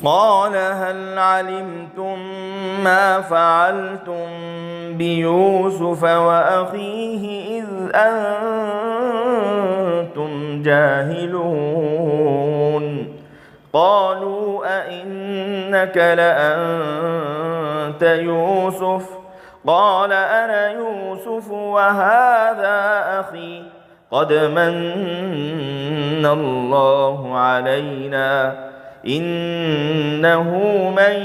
قال هل علمتم ما فعلتم بيوسف وأخيه إذ أنتم جاهلون قالوا أئنك لأنت يوسف قال أنا يوسف وهذا أخي قد من الله علينا إنه من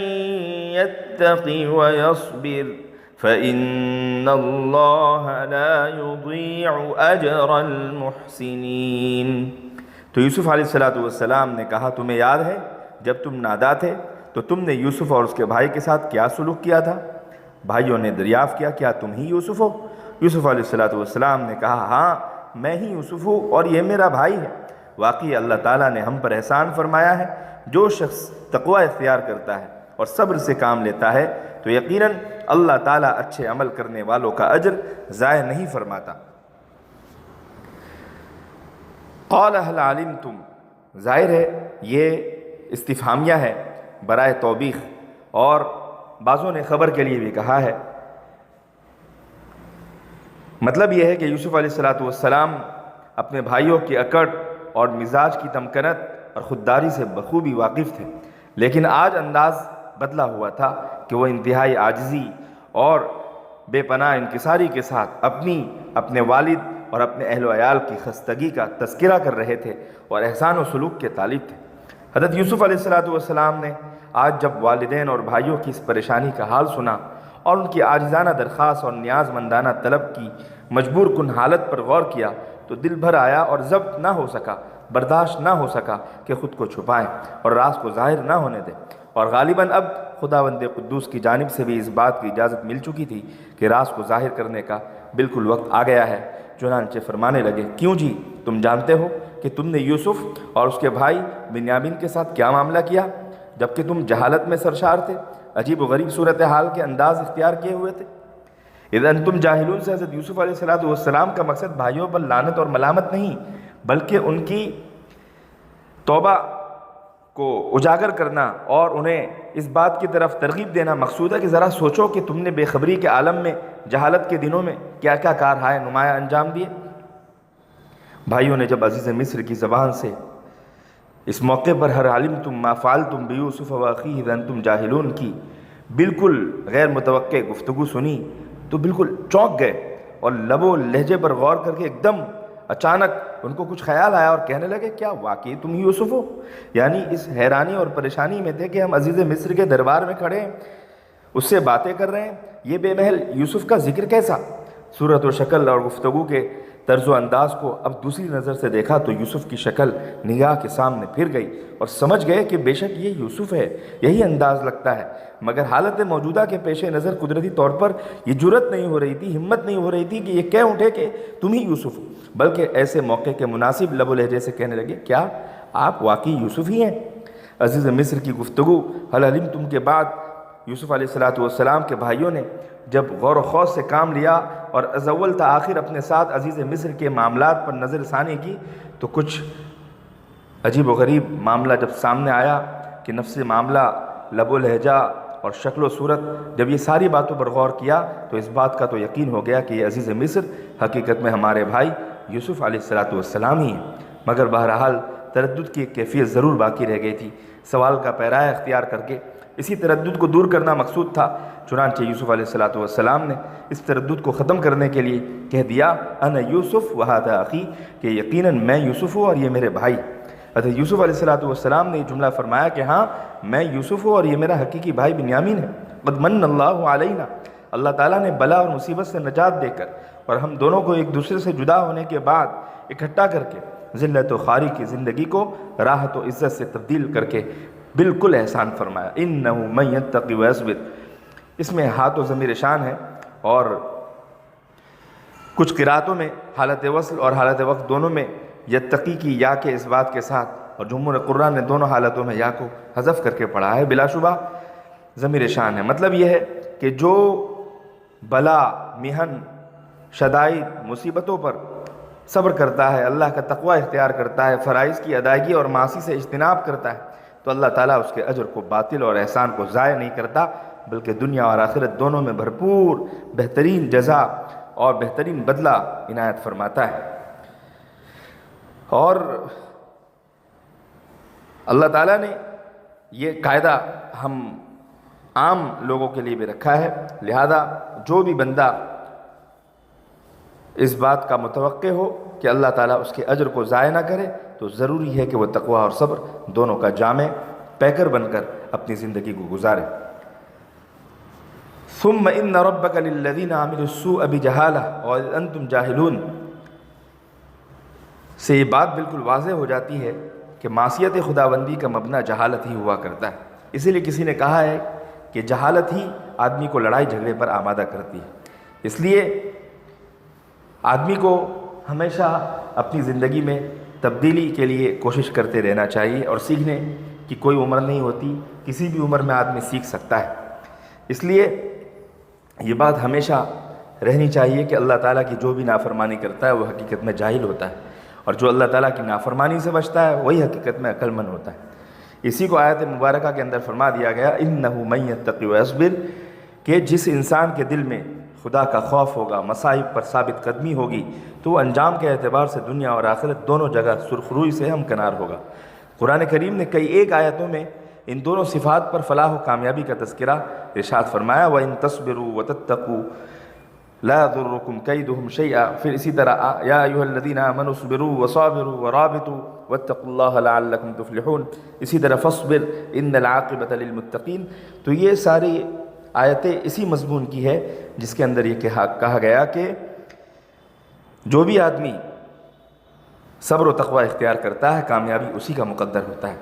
يتق ويصبر فإن الله لا يضيع أجر المحسنين۔ تو یوسف علیہ السلام نے کہا تمہیں یاد ہے جب تم نادا تھے تو تم نے یوسف اور اس کے بھائی کے ساتھ کیا سلوک کیا تھا؟ بھائیوں نے دریافت کیا کیا تم ہی یوسف ہو؟ یوسف علیہ السلام نے کہا ہاں میں ہی یوسف ہوں اور یہ میرا بھائی ہے۔ واقعی اللہ تعالیٰ نے ہم پر احسان فرمایا ہے، جو شخص تقوی اختیار کرتا ہے اور صبر سے کام لیتا ہے تو یقیناً اللہ تعالیٰ اچھے عمل کرنے والوں کا اجر ضائع نہیں فرماتا۔ قال هل علمتم، ظاہر ہے یہ استفہامیہ ہے برائے توبیخ، اور بعضوں نے خبر کے لیے بھی کہا ہے۔ مطلب یہ ہے کہ یوسف علیہ السلام اپنے بھائیوں کی اکڑ اور مزاج کی تمکنت اور خودداری سے بخوبی واقف تھے، لیکن آج انداز بدلا ہوا تھا کہ وہ انتہائی عاجزی اور بے پناہ انکساری کے ساتھ اپنے والد اور اپنے اہل و عیال کی خستگی کا تذکرہ کر رہے تھے اور احسان و سلوک کے طالب تھے۔ حضرت یوسف علیہ السلام نے آج جب والدین اور بھائیوں کی اس پریشانی کا حال سنا اور ان کی عاجزانہ درخواست اور نیاز مندانہ طلب کی مجبور کن حالت پر غور کیا تو دل بھر آیا اور ضبط نہ ہو سکا، برداشت نہ ہو سکا کہ خود کو چھپائیں اور راز کو ظاہر نہ ہونے دیں، اور غالباً اب خداوند قدوس کی جانب سے بھی اس بات کی اجازت مل چکی تھی کہ راز کو ظاہر کرنے کا بالکل وقت آ گیا ہے۔ چنانچہ فرمانے لگے کیوں جی تم جانتے ہو کہ تم نے یوسف اور اس کے بھائی بنیامین کے ساتھ کیا معاملہ کیا جبکہ تم جہالت میں سرشار تھے، عجیب و غریب صورتحال کے انداز اختیار کیے ہوئے تھے۔ اذا انتم جاہلون سے حضرت یوسف علیہ السلام کا مقصد بھائیوں پر لعنت اور ملامت نہیں بلکہ ان کی توبہ کو اجاگر کرنا اور انہیں اس بات کی طرف ترغیب دینا مقصود ہے کہ ذرا سوچو کہ تم نے بے خبری کے عالم میں جہالت کے دنوں میں کیا کیا کارہائے نمایاں انجام دیے۔ بھائیوں نے جب عزیز مصر کی زبان سے اس موقع پر ہر عالم تم ما فعلتم بیوسف واخیہ اذ انتم جاہلون کی بالکل غیر متوقع گفتگو سنی تو بالکل چونک گئے اور لب و لہجے پر غور کر کے ایک دم اچانک ان کو کچھ خیال آیا اور کہنے لگے کیا واقعی تم ہی یوسف ہو؟ یعنی اس حیرانی اور پریشانی میں تھے کہ ہم عزیز مصر کے دربار میں کھڑے ہیں، اس سے باتیں کر رہے ہیں، یہ بے محل یوسف کا ذکر کیسا؟ صورت و شکل اور گفتگو کے طرز و انداز کو اب دوسری نظر سے دیکھا تو یوسف کی شکل نگاہ کے سامنے پھر گئی اور سمجھ گئے کہ بے شک یہ یوسف ہے، یہی انداز لگتا ہے، مگر حالت موجودہ کے پیش نظر قدرتی طور پر یہ جرت نہیں ہو رہی تھی، ہمت نہیں ہو رہی تھی کہ یہ کہہ اٹھے کہ تم ہی یوسف ہو، بلکہ ایسے موقع کے مناسب لب و لہجے سے کہنے لگے کیا آپ واقعی یوسف ہی ہیں؟ عزیز مصر کی گفتگو هل علمتم کے بعد یوسف علیہ السلام کے بھائیوں نے جب غور و خوض سے کام لیا اور از اول تا آخر اپنے ساتھ عزیز مصر کے معاملات پر نظر ثانی کی تو کچھ عجیب و غریب معاملہ جب سامنے آیا کہ نفس معاملہ، لب و لہجہ اور شکل و صورت، جب یہ ساری باتوں پر غور کیا تو اس بات کا تو یقین ہو گیا کہ یہ عزیز مصر حقیقت میں ہمارے بھائی یوسف علیہ السلام ہی ہیں، مگر بہرحال تردد کی ایک کیفیت ضرور باقی رہ گئی تھی۔ سوال کا پیرایہ اختیار کر کے اسی تردد کو دور کرنا مقصود تھا، چنانچہ یوسف علیہ السلام نے اس تردد کو ختم کرنے کے لیے کہہ دیا انا یوسف وہذا اخی، کہ یقیناً میں یوسف ہوں اور یہ میرے بھائی۔ حضرت یوسف علیہ السلام نے یہ جملہ فرمایا کہ ہاں میں یوسف ہوں اور یہ میرا حقیقی بھائی بنیامین ہے۔ قد من اللہ علینا، اللہ تعالیٰ نے بلا اور مصیبت سے نجات دے کر اور ہم دونوں کو ایک دوسرے سے جدا ہونے کے بعد اکٹھا کر کے ذلت و خواری کی زندگی کو راحت و عزت سے تبدیل کر کے بالکل احسان فرمایا۔ انہ من یتقی ویصبر، اس میں ہاتھ و ضمیر شان ہے، اور کچھ قراتوں میں حالت وصل اور حالت وقت دونوں میں یتقی کی یا کے اس بات کے ساتھ، اور جمہور قرآن نے دونوں حالتوں میں یا کو حذف کر کے پڑھا ہے، بلا شبہ ضمیر شان ہے۔ مطلب یہ ہے کہ جو بلا، محن، شدائد، مصیبتوں پر صبر کرتا ہے، اللہ کا تقوی اختیار کرتا ہے، فرائض کی ادائیگی اور معاصی سے اجتناب کرتا ہے، تو تو اللہ تعالیٰ اس کے اجر کو باطل اور احسان کو ضائع نہیں کرتا، بلکہ دنیا اور آخرت دونوں میں بھرپور بہترین جزا اور بہترین بدلہ عنایت فرماتا ہے۔ اور اللہ تعالیٰ نے یہ قاعدہ ہم عام لوگوں کے لیے بھی رکھا ہے، لہذا جو بھی بندہ اس بات کا متوقع ہو کہ اللہ تعالیٰ اس کے اجر کو ضائع نہ کرے تو ضروری ہے کہ وہ تقوی اور صبر دونوں کا جامع پیکر بن کر اپنی زندگی کو گزارے۔ ثم ان ربک للذین عملوا السوء بجہالہ وانتم جاہلون سے یہ بات بالکل واضح ہو جاتی ہے کہ معصیت خداوندی کا مبنی جہالت ہی ہوا کرتا ہے۔ اسی لیے کسی نے کہا ہے کہ جہالت ہی آدمی کو لڑائی جھگڑے پر آمادہ کرتی ہے۔ اس لیے آدمی کو ہمیشہ اپنی زندگی میں تبدیلی کے لیے کوشش کرتے رہنا چاہیے، اور سیکھنے کی کوئی عمر نہیں ہوتی، کسی بھی عمر میں آدمی سیکھ سکتا ہے۔ اس لیے یہ بات ہمیشہ رہنی چاہیے کہ اللہ تعالیٰ کی جو بھی نافرمانی کرتا ہے وہ حقیقت میں جاہل ہوتا ہے، اور جو اللہ تعالیٰ کی نافرمانی سے بچتا ہے وہی حقیقت میں عقل مند ہوتا ہے۔ اسی کو آیت مبارکہ کے اندر فرما دیا گیا اِنَّهُ مَن يَتَّقِ وَيَصْبِرْ، کہ جس انسان کے دل میں خدا کا خوف ہوگا، مصائب پر ثابت قدمی ہوگی، تو وہ انجام کے اعتبار سے دنیا اور آخرت دونوں جگہ سرخروئی سے ہمکنار ہوگا۔ قرآن کریم نے کئی ایک آیتوں میں ان دونوں صفات پر فلاح و کامیابی کا تذکرہ ارشاد فرمایا، وَإِن تَصْبِرُوا وَتَتَّقُوا لَا يَضُرُّكُمْ كَيْدُهُمْ شَيْئًا، پھر اسی طرح یا ایھا الذین آمنوا اصبروا وصابروا ورابطوا واتقوا اللہ لعلکم تفلحون، اسی طرح فاصبر ان العاقبۃ للمتقین۔ تو یہ ساری آیتیں اسی مضمون کی ہے جس کے اندر یہ کہا گیا کہ جو بھی آدمی صبر و تقوی اختیار کرتا ہے کامیابی اسی کا مقدر ہوتا ہے۔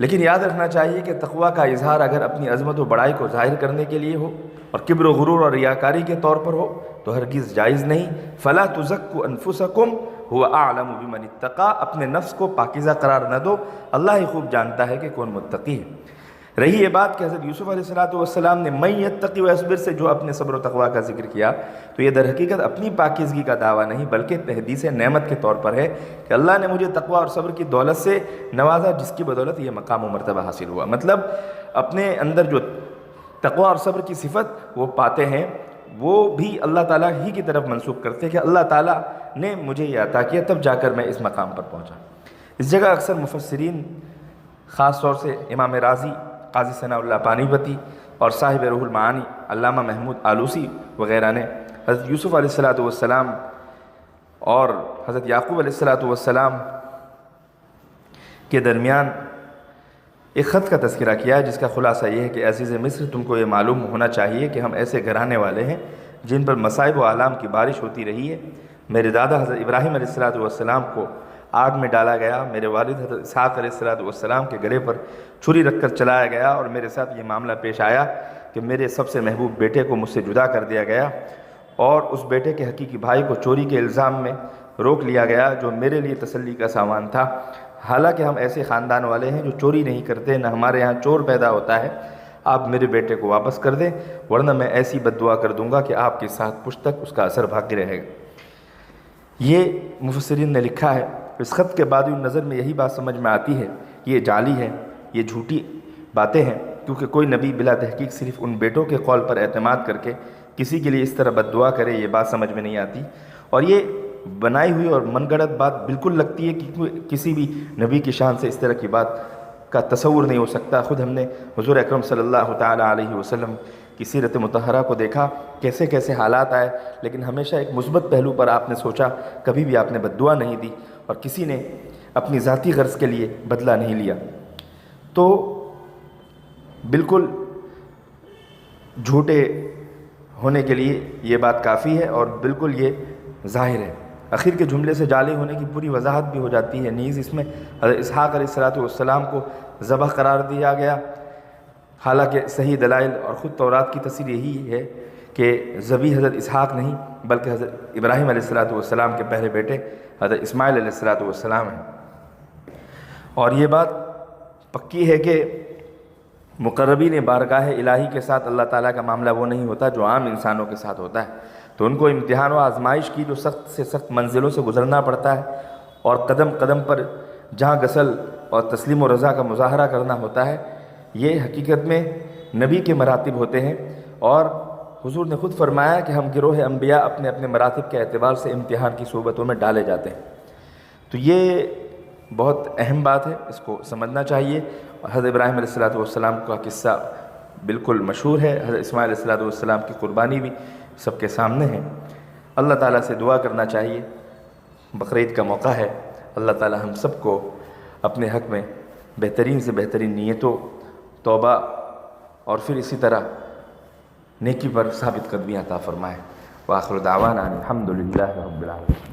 لیکن یاد رکھنا چاہیے کہ تقوی کا اظہار اگر اپنی عظمت و بڑائی کو ظاہر کرنے کے لیے ہو اور کبر و غرور اور ریاکاری کے طور پر ہو تو ہرگز جائز نہیں۔ فلا تزکوا انفسکم هو اعلم بمن اتقى، اپنے نفس کو پاکیزہ قرار نہ دو، اللہ ہی خوب جانتا ہے کہ کون متقی ہے۔ رہی یہ بات کہ حضرت یوسف علیہ السلام نے من یتقی ویصبر سے جو اپنے صبر و تقوی کا ذکر کیا، تو یہ در حقیقت اپنی پاکیزگی کا دعویٰ نہیں بلکہ تحدیث نعمت کے طور پر ہے کہ اللہ نے مجھے تقوی اور صبر کی دولت سے نوازا، جس کی بدولت یہ مقام و مرتبہ حاصل ہوا۔ مطلب اپنے اندر جو تقوی اور صبر کی صفت وہ پاتے ہیں وہ بھی اللہ تعالیٰ ہی کی طرف منسوب کرتے ہیں کہ اللہ تعالیٰ نے مجھے یہ عطا کیا، تب جا کر میں اس مقام پر پہنچا۔ اس جگہ اکثر مفسرین، خاص طور سے امام رازی، قاضی ثناء اللہ پانی پتی اور صاحب روح المعانی علامہ محمود آلوسی وغیرہ نے حضرت یوسف علیہ السلام اور حضرت یعقوب علیہ السلام کے درمیان ایک خط کا تذکرہ کیا ہے، جس کا خلاصہ یہ ہے کہ عزیز مصر، تم کو یہ معلوم ہونا چاہیے کہ ہم ایسے گھرانے والے ہیں جن پر مصائب و آلام کی بارش ہوتی رہی ہے۔ میرے دادا حضرت ابراہیم علیہ السلام کو آگ میں ڈالا گیا، میرے والد حضرت اسحاق علیہ السلام کے گلے پر چھری رکھ کر چلایا گیا، اور میرے ساتھ یہ معاملہ پیش آیا کہ میرے سب سے محبوب بیٹے کو مجھ سے جدا کر دیا گیا، اور اس بیٹے کے حقیقی بھائی کو چوری کے الزام میں روک لیا گیا جو میرے لیے تسلی کا سامان تھا۔ حالانکہ ہم ایسے خاندان والے ہیں جو چوری نہیں کرتے، نہ ہمارے ہاں چور پیدا ہوتا ہے، آپ میرے بیٹے کو واپس کر دیں ورنہ میں ایسی بد دعا کر دوں گا کہ آپ کے ساتھ پشت تک اس کا اثر باقی رہے گا۔ یہ مفسرین نے لکھا ہے۔ اس خط کے بعد نظر میں یہی بات سمجھ میں آتی ہے کہ یہ جعلی ہے، یہ جھوٹی باتیں ہیں، کیونکہ کوئی نبی بلا تحقیق صرف ان بیٹوں کے قول پر اعتماد کر کے کسی کے لیے اس طرح بد دعا کرے، یہ بات سمجھ میں نہیں آتی، اور یہ بنائی ہوئی اور من گھڑت بات بالکل لگتی ہے کہ کسی بھی نبی کی شان سے اس طرح کی بات کا تصور نہیں ہو سکتا۔ خود ہم نے حضور اکرم صلی اللہ تعالیٰ علیہ وسلم کی سیرت مطہرہ کو دیکھا، کیسے کیسے حالات آئے، لیکن ہمیشہ ایک مثبت پہلو پر آپ نے سوچا، کبھی بھی آپ نے بد دعا نہیں دی، اور کسی نے اپنی ذاتی غرض کے لیے بدلہ نہیں لیا۔ تو بالکل جھوٹے ہونے کے لیے یہ بات کافی ہے، اور بالکل یہ ظاہر ہے۔ آخر کے جملے سے جعلی ہونے کی پوری وضاحت بھی ہو جاتی ہے۔ نیز اس میں حضرت اسحاق علیہ السلام کو ذبح قرار دیا گیا، حالانکہ صحیح دلائل اور خود تورات کی تفسیر یہی ہے کہ ذبیح حضرت اسحاق نہیں بلکہ حضرت ابراہیم علیہ السلام کے پہلے بیٹے حضرت اسماعیل علیہ السلام ہیں۔ اور یہ بات پکی ہے کہ مقربین بارگاہ الہی کے ساتھ اللہ تعالیٰ کا معاملہ وہ نہیں ہوتا جو عام انسانوں کے ساتھ ہوتا ہے، تو ان کو امتحان و آزمائش کی جو سخت سے سخت منزلوں سے گزرنا پڑتا ہے، اور قدم قدم پر جہاں غسل اور تسلیم و رضا کا مظاہرہ کرنا ہوتا ہے، یہ حقیقت میں نبی کے مراتب ہوتے ہیں، اور حضور نے خود فرمایا کہ ہم گروہ انبیاء اپنے اپنے مراتب کے اعتبار سے امتحان کی صورتوں میں ڈالے جاتے ہیں۔ تو یہ بہت اہم بات ہے، اس کو سمجھنا چاہیے۔ اور حضرت ابراہیم علیہ السلام کا قصہ بالکل مشہور ہے، حضرت اسماعیل علیہ السلام کی قربانی بھی سب کے سامنے ہے۔ اللہ تعالیٰ سے دعا کرنا چاہیے، بقرعید کا موقع ہے، اللہ تعالیٰ ہم سب کو اپنے حق میں بہترین سے بہترین نیتوں، توبہ اور پھر اسی طرح نیکی پر ثابت قدمی عطا فرمائے۔ وآخر دعوانا الحمد للہ رب العالمین۔